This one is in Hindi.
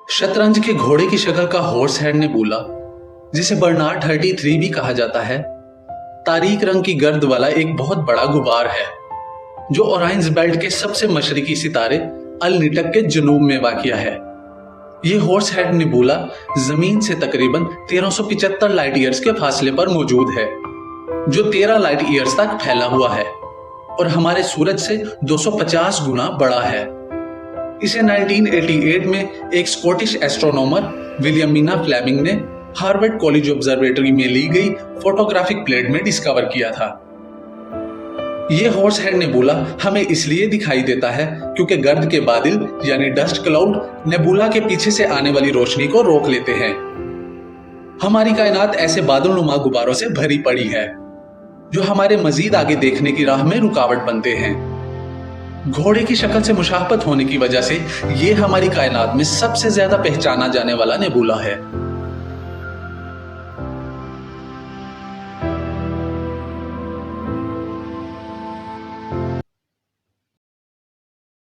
शतरंज के घोड़े की शक्ल का हॉर्स हेड नेबुला, जिसे बर्नार्ड 33 भी कहा जाता है, तारीक रंग की गर्द वाला एक बहुत बड़ा गुबार है जो ओराइन्स बेल्ट के सबसे मशरकी सितारे अल निटक के जनूब में वाक़िया है। ये हॉर्स हेड नेबुला जमीन से तकरीबन 1375 लाइट ईयर्स के फासले पर मौजूद है, जो 13 लाइट ईयर्स तक फैला हुआ है और हमारे सूरज से 250 गुना बड़ा है। इसे 1988 में एक स्कॉटिश एस्ट्रोनॉमर विलियमिना फ्लेमिंग ने हार्वर्ड कॉलेज ऑब्जर्वेटरी में ली गई फोटोग्राफिक प्लेट में डिस्कवर किया था। यह हॉर्स हेड नेबुला हमें इसलिए दिखाई देता है क्योंकि गर्द के बादल यानी डस्ट क्लाउड नेबुला के पीछे से आने वाली रोशनी को रोक लेते हैं। हमारी कायनात ऐसे बादलनुमा गुब्बारों से भरी पड़ी है जो हमारे मजीद आगे देखने की राह में रुकावट बनते हैं। घोड़े की शक्ल से मुशाबहत होने की वजह से ये हमारी कायनात में सबसे ज्यादा पहचाना जाने वाला नेबुला है।